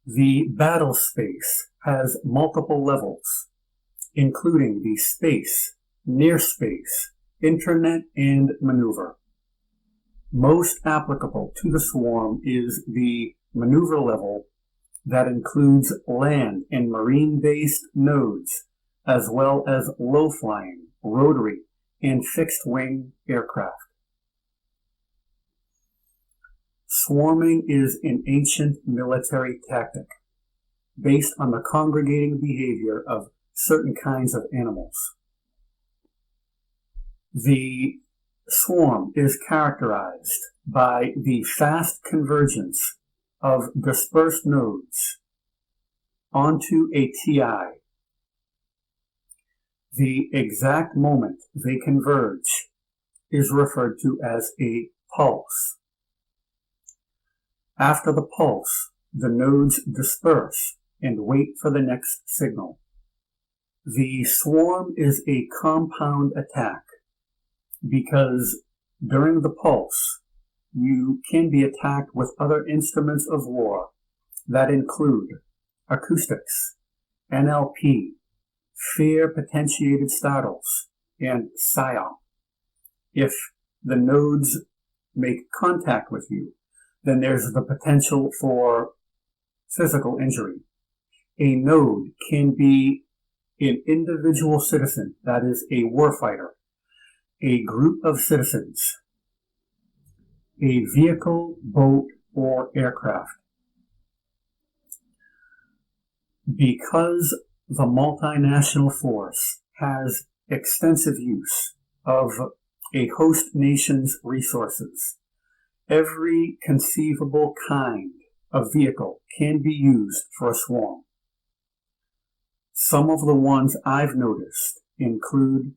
The battle space has multiple levels, including the space, near space, internet, and maneuver. Most applicable to the swarm is the maneuver level that includes land and marine-based nodes, as well as low-flying, rotary, and fixed-wing aircraft. Swarming is an ancient military tactic based on the congregating behavior of certain kinds of animals. The swarm is characterized by the fast convergence of dispersed nodes onto a TI. The exact moment they converge is referred to as a pulse. After the pulse, the nodes disperse and wait for the next signal. The swarm is a compound attack because during the pulse, you can be attacked with other instruments of war that include acoustics, NLP, fear-potentiated startles, and PSYOP. If the nodes make contact with you, then there's the potential for physical injury. A node can be an individual citizen, that is a warfighter, a group of citizens, a vehicle, boat, or aircraft. Because the multinational force has extensive use of a host nation's resources, every conceivable kind of vehicle can be used for a swarm. Some of the ones I've noticed include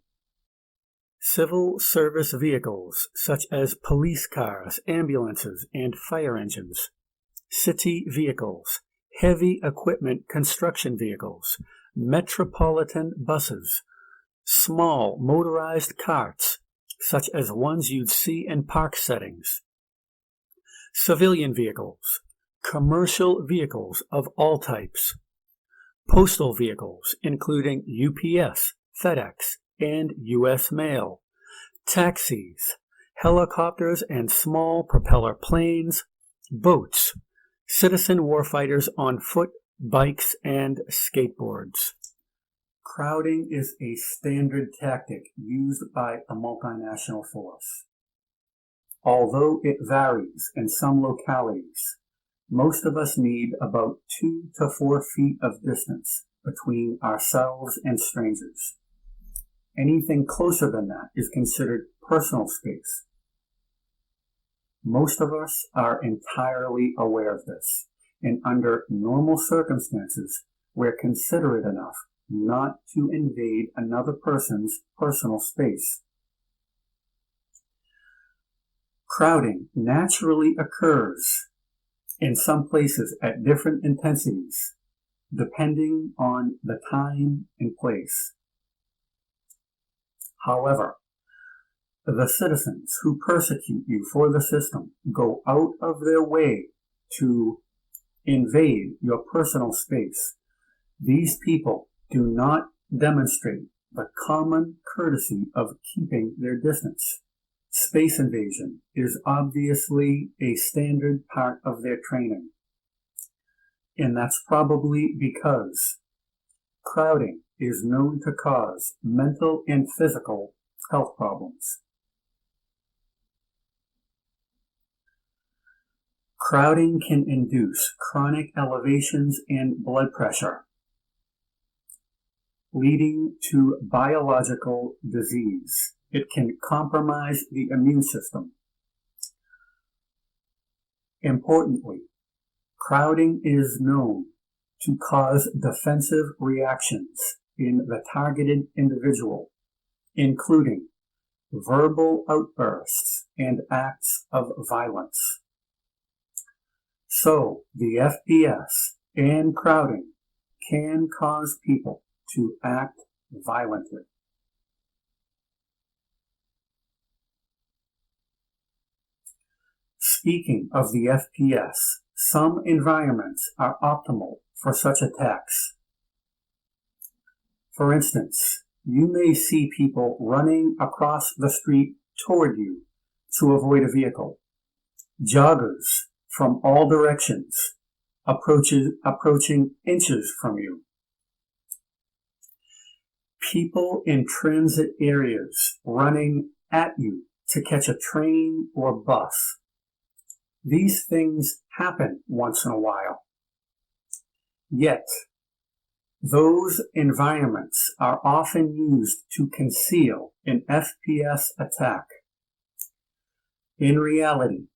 civil service vehicles such as police cars, ambulances, and fire engines, city vehicles, heavy equipment construction vehicles, metropolitan buses, small motorized carts such as ones you'd see in park settings, civilian vehicles, commercial vehicles of all types, postal vehicles including UPS, FedEx, and U.S. Mail, taxis, helicopters and small propeller planes, boats, citizen warfighters on foot, bikes, and skateboards. Crowding is a standard tactic used by a multinational force. Although it varies in some localities, most of us need about 2 to 4 feet of distance between ourselves and strangers. Anything closer than that is considered personal space. Most of us are entirely aware of this, and under normal circumstances, we're considerate enough not to invade another person's personal space. Crowding naturally occurs in some places at different intensities, depending on the time and place. However, the citizens who persecute you for the system go out of their way to invade your personal space. These people do not demonstrate the common courtesy of keeping their distance. Space invasion is obviously a standard part of their training, and that's probably because crowding is known to cause mental and physical health problems. Crowding can induce chronic elevations in blood pressure, leading to biological disease. It can compromise the immune system. Importantly, crowding is known to cause defensive reactions in the targeted individual, including verbal outbursts and acts of violence. So, the FPS and crowding can cause people to act violently. Speaking of the FPS Some environments are optimal for such attacks. For instance, you may see people running across the street toward you to avoid a vehicle, joggers from all directions approaching inches from you, people in transit areas running at you to catch a train or bus. These things happen once in a while. Yet, those environments are often used to conceal an FPS attack. In reality,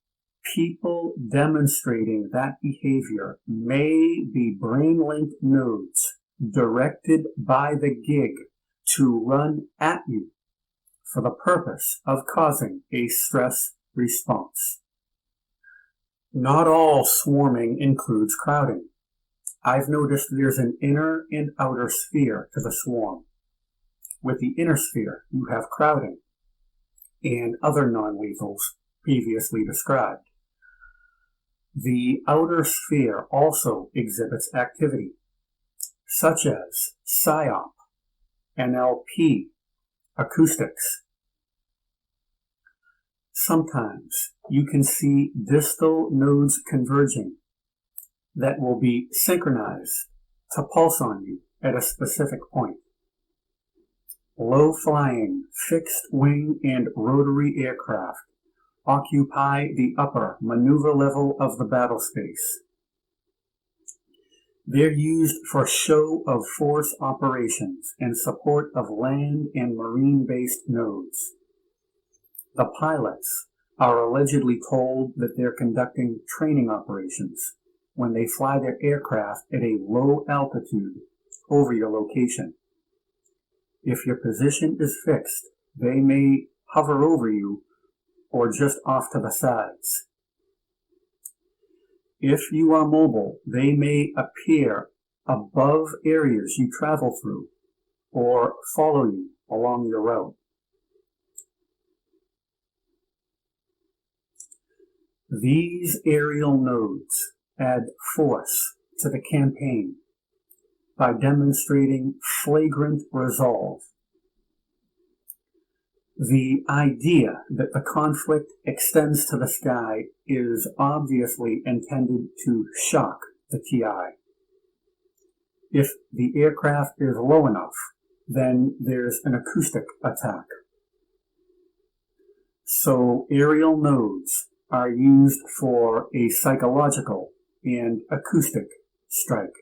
people demonstrating that behavior may be brain-linked nodes directed by the gig to run at you for the purpose of causing a stress response. Not all swarming includes crowding. I've noticed there's an inner and outer sphere to the swarm. With the inner sphere, you have crowding and other non-lethals previously described. The outer sphere also exhibits activity, such as PSYOP, NLP, acoustics. Sometimes you can see distal nodes converging that will be synchronized to pulse on you at a specific point. Low-flying, fixed-wing and rotary aircraft occupy the upper maneuver level of the battle space. They're used for show of force operations and support of land and marine-based nodes. The pilots are allegedly told that they're conducting training operations when they fly their aircraft at a low altitude over your location. If your position is fixed, they may hover over you or just off to the sides. If you are mobile, they may appear above areas you travel through or follow you along your route. These aerial nodes add force to the campaign by demonstrating flagrant resolve. The idea that the conflict extends to the sky is obviously intended to shock the TI. If the aircraft is low enough, then there's an acoustic attack. So aerial nodes are used for a psychological and acoustic strike.